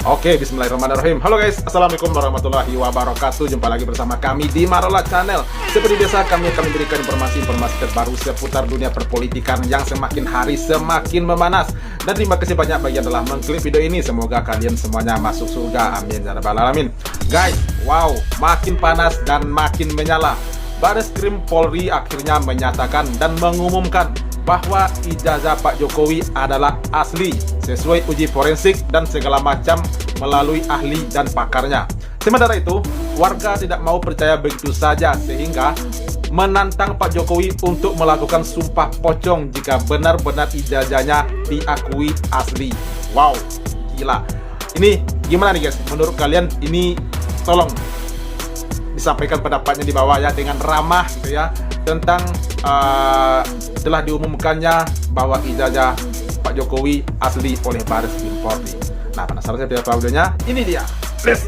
Oke, bismillahirrahmanirrahim. Halo guys, assalamualaikum warahmatullahi wabarakatuh. Jumpa lagi bersama kami di Marola Channel. Seperti biasa, kami akan memberikan informasi-informasi terbaru seputar dunia perpolitikan yang semakin hari semakin memanas. Dan terima kasih banyak bagi yang telah mengklik video ini. Semoga kalian semuanya masuk surga, amin ya rabbal alamin. Guys, wow, makin panas dan makin menyala. Bareskrim Polri akhirnya menyatakan dan mengumumkan bahwa ijazah Pak Jokowi adalah asli sesuai uji forensik dan segala macam melalui ahli dan pakarnya. Sementara itu, warga tidak mau percaya begitu saja sehingga menantang Pak Jokowi untuk melakukan sumpah pocong jika benar-benar ijazahnya diakui asli. Wow, gila. Ini gimana nih guys? Menurut kalian ini tolong disampaikan pendapatnya di bawah ya dengan ramah gitu ya, tentang telah diumumkannya bahwa ijazah Pak Jokowi asli oleh Bareskrim Polri. Nah, penasaran saya video videonya? Ini dia. Let's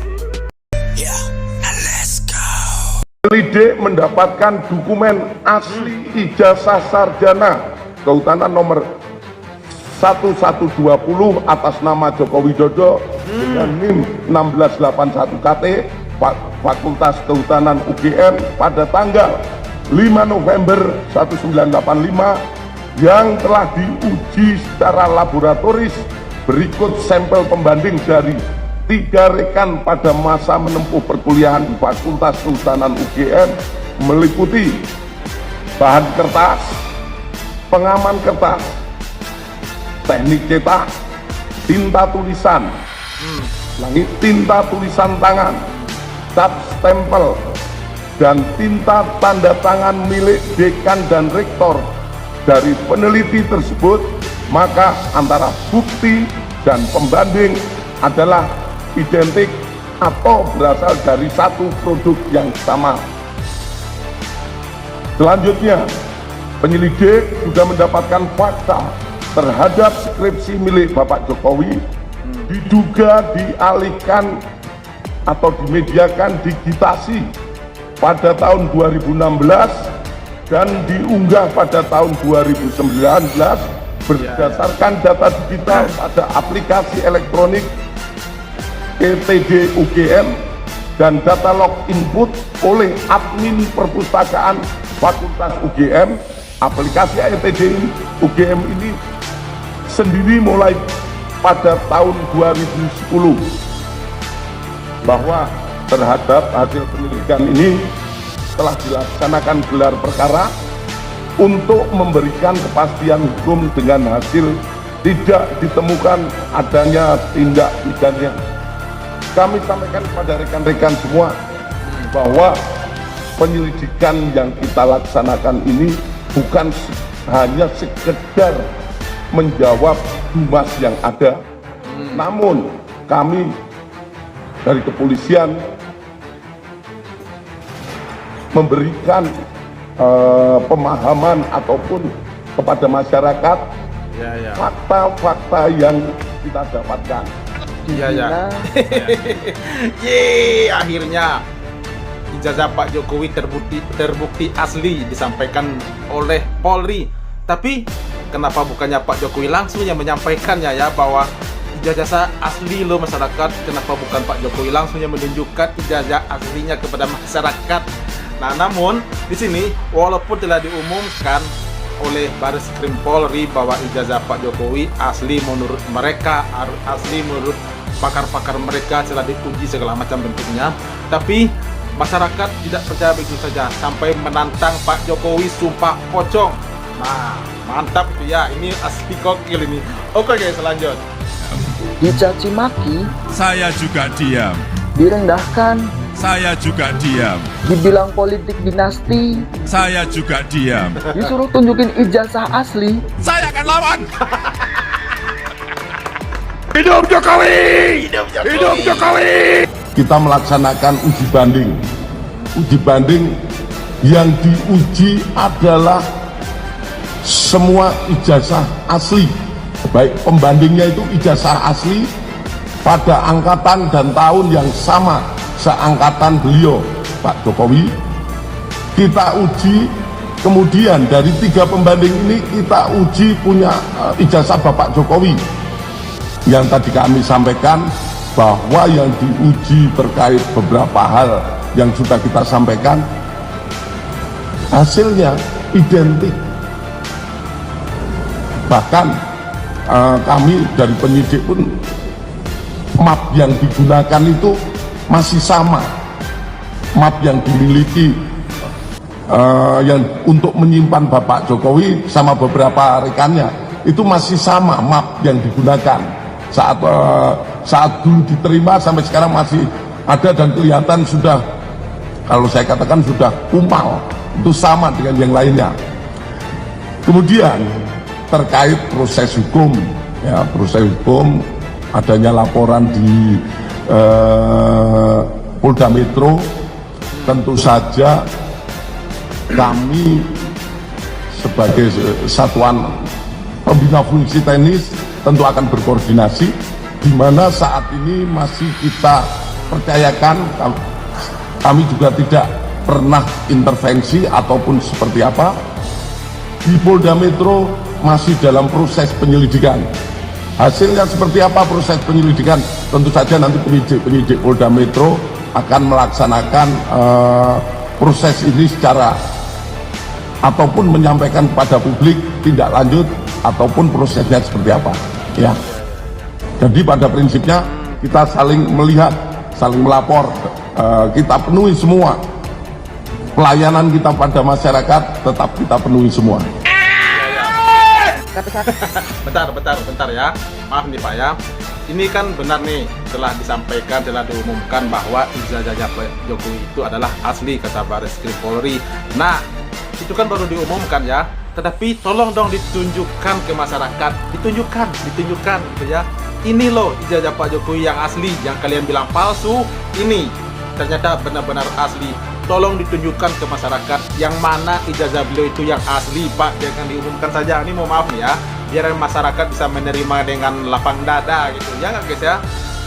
go. Lide mendapatkan dokumen asli ijazah sarjana kehutanan nomor 1120 atas nama Joko Widodo dengan NIM 1681 KT Fakultas Kehutanan UGM pada tanggal 5 November 1985 yang telah diuji secara laboratoris. Berikut sampel pembanding dari 3 rekan pada masa menempuh perkuliahan di Fakultas Kehutanan UGM meliputi bahan kertas, pengaman kertas, teknik cetak, tinta tulisan, tinta tulisan tangan, cat stempel, dan tinta tanda tangan milik dekan dan rektor dari peneliti tersebut, maka antara bukti dan pembanding adalah identik atau berasal dari satu produk yang sama. Selanjutnya, penyelidik juga mendapatkan fakta terhadap skripsi milik Bapak Jokowi diduga dialihkan atau dimediakan digitasi pada tahun 2016 dan diunggah pada tahun 2019 berdasarkan data digital pada aplikasi elektronik PTD UGM dan data log input oleh admin perpustakaan Fakultas UGM. Aplikasi PTD UGM ini sendiri mulai pada tahun 2010, bahwa terhadap hasil penyelidikan ini telah dilaksanakan gelar perkara untuk memberikan kepastian hukum dengan hasil tidak ditemukan adanya tindak pidana. Kami sampaikan kepada rekan-rekan semua bahwa penyelidikan yang kita laksanakan ini bukan hanya sekedar menjawab humas yang ada, namun kami dari kepolisian memberikan pemahaman ataupun kepada masyarakat fakta-fakta yang kita dapatkan. Akhirnya ijazah Pak Jokowi terbukti asli disampaikan oleh Polri. Tapi kenapa bukannya Pak Jokowi langsung yang menyampaikannya ya, bahwa ijazah asli lo masyarakat? Kenapa bukan Pak Jokowi langsung yang menunjukkan ijazah aslinya kepada masyarakat? Nah, namun di sini walaupun telah diumumkan oleh Bareskrim Polri bahwa ijazah Pak Jokowi asli menurut mereka, asli menurut pakar-pakar mereka, telah diuji segala macam bentuknya, tapi masyarakat tidak percaya begitu saja sampai menantang Pak Jokowi sumpah pocong. Nah, mantap itu ya, ini asli gokil ini. Oke guys, lanjut. Dicaci maki, saya juga diam. direndahkan, Saya juga diam. dibilang politik dinasti, Saya juga diam. disuruh tunjukin ijazah asli. Saya akan lawan. Hidup Jokowi! Hidup Jokowi! Kita melaksanakan uji banding. Uji banding yang diuji adalah semua ijazah asli. Baik pembandingnya itu ijazah asli pada angkatan dan tahun yang sama seangkatan beliau, Pak Jokowi. Kita uji, kemudian dari 3 pembanding ini kita uji punya ijazah Bapak Jokowi. Yang tadi kami sampaikan bahwa yang diuji terkait beberapa hal yang sudah kita sampaikan hasilnya identik. Bahkan kami dari penyidik pun map yang digunakan itu masih sama, map yang dimiliki yang untuk menyimpan Bapak Jokowi sama beberapa rekannya itu masih sama map yang digunakan saat dulu diterima sampai sekarang masih ada dan kelihatan sudah, kalau saya katakan sudah kumal, itu sama dengan yang lainnya. Kemudian terkait proses hukum, ya proses hukum adanya laporan di Polda Metro, tentu saja kami sebagai satuan pembina fungsi teknis tentu akan berkoordinasi, di mana saat ini masih kita percayakan kami juga tidak pernah intervensi ataupun seperti apa. Di Polda Metro masih dalam proses penyelidikan. Hasilnya seperti apa proses penyelidikan, tentu saja nanti penyidik Polda Metro akan melaksanakan proses ini secara ataupun menyampaikan kepada publik tindak lanjut ataupun prosesnya seperti apa, ya. Jadi pada prinsipnya kita saling melihat, saling melapor, kita penuhi semua pelayanan kita pada masyarakat, tetap kita penuhi semua. Bentar ya. Maaf nih Pak ya. Ini kan benar nih, telah disampaikan, telah diumumkan bahwa ijazah Pak Jokowi itu adalah asli, kata Bareskrim Polri. Nah, itu kan baru diumumkan ya. Tetapi tolong dong ditunjukkan ke masyarakat, ditunjukkan gitu ya. Ini loh ijazah Pak Jokowi yang asli, yang kalian bilang palsu, ini ternyata benar-benar asli. Tolong ditunjukkan ke masyarakat yang mana ijazah beliau itu yang asli Pak, jangan diumumkan saja. Ini mau maaf nih ya, biar masyarakat bisa menerima dengan lapang dada gitu ya nggak guys ya,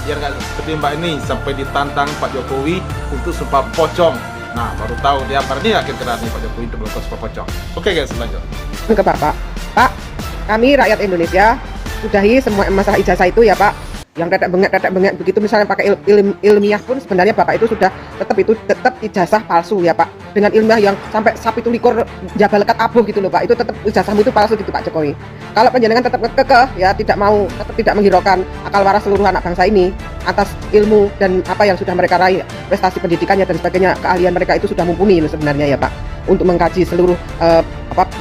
biar nggak seperti Mbak ini sampai ditantang Pak Jokowi untuk sumpah pocong. Nah baru tahu dia berani yakin kena nih Pak Jokowi itu berlaku sumpah pocong. Oke guys, lanjut ke Bapak. Pak, kami rakyat Indonesia sudahi semua masalah ijazah itu ya Pak. Yang tetek bengek begitu misalnya pakai ilmiah pun sebenarnya Bapak itu sudah tetap ijazah palsu ya Pak. Dengan ilmiah yang sampai sapi tulikur jabal lekat abuh gitu loh Pak. Itu tetap ijazahmu itu palsu gitu Pak Jokowi. Kalau panjenengan tetap kekeh ya tetap tidak menghiraukan akal waras seluruh anak bangsa ini atas ilmu dan apa yang sudah mereka raih, prestasi pendidikannya dan sebagainya, keahlian mereka itu sudah mumpuni loh sebenarnya ya Pak untuk mengkaji seluruh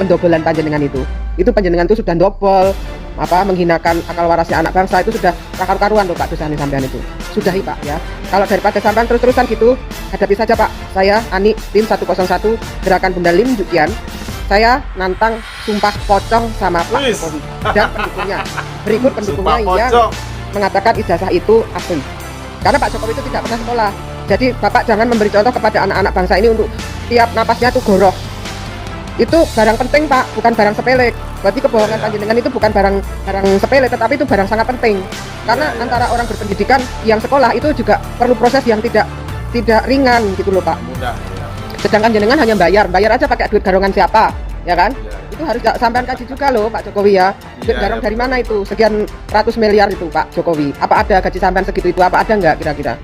pendobelan panjenengan itu. Itu panjenengan itu sudah dobel menghinakan akal warasnya anak bangsa, itu sudah karuan loh Pak dosanya sampean itu. Sudahi Pak ya. Kalau daripada sampean terus-terusan gitu, hadapi saja Pak. Saya Ani tim 101 Gerakan Bunda Lim Jukian. Saya nantang sumpah pocong sama Pak Jokowi dan pendukungnya. Berikut pendukungnya yang mengatakan ijazah itu asli. Karena Pak Jokowi itu tidak pernah sekolah. Jadi Bapak jangan memberi contoh kepada anak-anak bangsa ini untuk tiap napasnya tuh goroh. Itu barang penting Pak, bukan barang sepele. Berarti kebohongan panjenengan itu bukan barang sepele, tetapi itu barang sangat penting. Karena antara orang berpendidikan yang sekolah itu juga perlu proses yang tidak ringan gitu loh Pak. mudah. Sedangkan jenengan hanya bayar aja pakai duit garongan siapa, ya kan? Itu harus sampean kaji juga loh Pak Jokowi ya. Duit garong dari mana itu? Sekian ratus miliar itu Pak Jokowi. Apa ada gaji sampean segitu itu? Apa ada nggak kira-kira?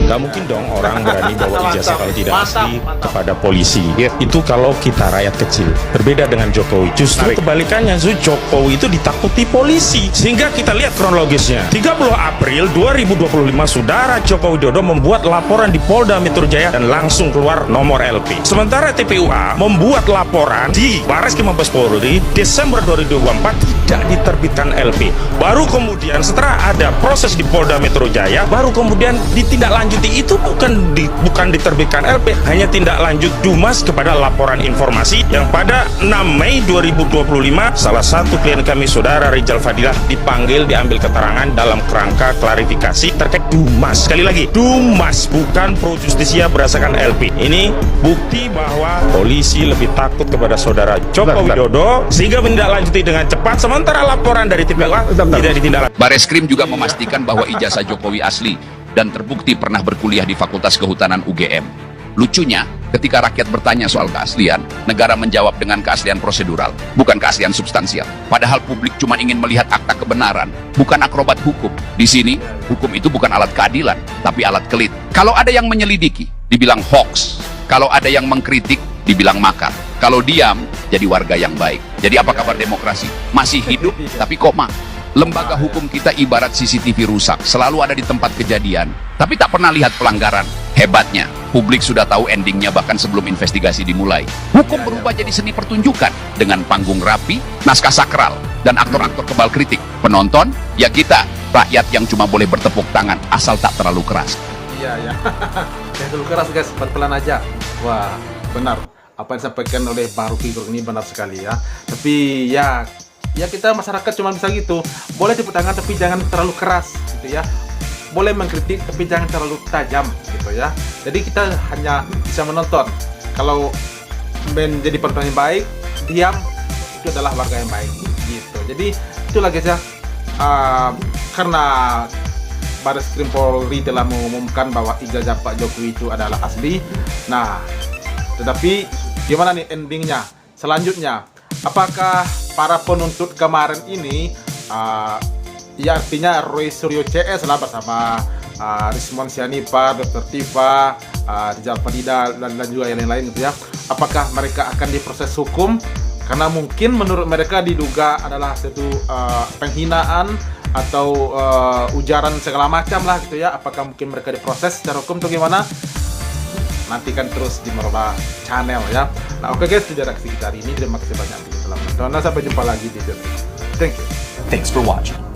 Gak mungkin dong orang berani bawa ijazah kalau tidak asli kepada polisi. Itu kalau kita rakyat kecil. Berbeda dengan Jokowi. Justru kebalikannya, Jokowi itu ditakuti polisi. Sehingga kita lihat kronologisnya. 30 April 2025, Saudara Joko Widodo membuat laporan di Polda Metro Jaya dan langsung keluar nomor LP. Sementara TPUA membuat laporan di Bareskrim Mabes Polri Desember 2024 tidak diterbitkan LP. Baru kemudian setelah ada proses di Polda Metro Jaya, baru kemudian ditindaklanjuti. Itu bukan diterbitkan LP, hanya tindak lanjut Dumas kepada laporan informasi yang pada 6 Mei 2025 salah satu klien kami Saudara Rizal Fadilah dipanggil, diambil keterangan dalam kerangka klarifikasi terkait Dumas. Sekali lagi, Dumas bukan pro justisia berdasarkan LP. Ini bukti bahwa polisi lebih takut kepada Saudara Joko Widodo sehingga menindaklanjuti dengan cepat, sementara laporan dari TPUA tidak ditindaklanjuti. Bareskrim juga memastikan bahwa ijazah Jokowi asli dan terbukti pernah berkuliah di Fakultas Kehutanan UGM. Lucunya, Ketika rakyat bertanya soal keaslian, negara menjawab dengan keaslian prosedural, bukan keaslian substansial. Padahal publik cuma ingin melihat akta kebenaran, bukan akrobat hukum. Di sini, hukum itu bukan alat keadilan, tapi alat kelit. Kalau ada yang menyelidiki, dibilang hoax. Kalau ada yang mengkritik, dibilang makar. Kalau diam, jadi warga yang baik. Jadi apa kabar demokrasi? Masih hidup, tapi koma. Lembaga hukum kita ibarat CCTV rusak, selalu ada di tempat kejadian, tapi tak pernah lihat pelanggaran. Hebatnya, publik sudah tahu endingnya bahkan sebelum investigasi dimulai. Hukum berubah jadi seni pertunjukan, dengan panggung rapi, naskah sakral, dan aktor-aktor kebal kritik. Penonton, ya kita, rakyat yang cuma boleh bertepuk tangan, asal tak terlalu keras. Iya, ya. Jangan terlalu keras guys, pelan-pelan aja. Wah, benar. Apa yang disampaikan oleh Baru Figur ini benar sekali ya. Tapi ya kita masyarakat cuma bisa gitu. Boleh tepuk tangan tapi jangan terlalu keras gitu ya. Boleh mengkritik tapi jangan terlalu tajam gitu ya. Jadi kita hanya bisa menonton. Kalau menjadi penonton yang baik, diam, itu adalah warga yang baik gitu. Jadi itulah guys ya. Karena Baris Krim Polri telah mengumumkan bahwa ijazah Pak Jokowi itu adalah asli. Nah, tetapi gimana nih endingnya? Selanjutnya, apakah para penuntut kemarin ini, ya artinya Roy Suryo CS lah bersama Rismon Sianipar, Dr. Tifa, Rizal Fadida dan juga yang lain-lain gitu ya. Apakah mereka akan diproses hukum? Karena mungkin menurut mereka diduga adalah satu penghinaan atau ujaran segala macam lah gitu ya. Apakah mungkin mereka diproses secara hukum atau gimana? Nantikan terus di Marola Channel ya. Nah oke guys, itu reaksi kita hari ini. Terima kasih banyak telah menonton. Sampai jumpa lagi di video. Thank you. Thanks for watching.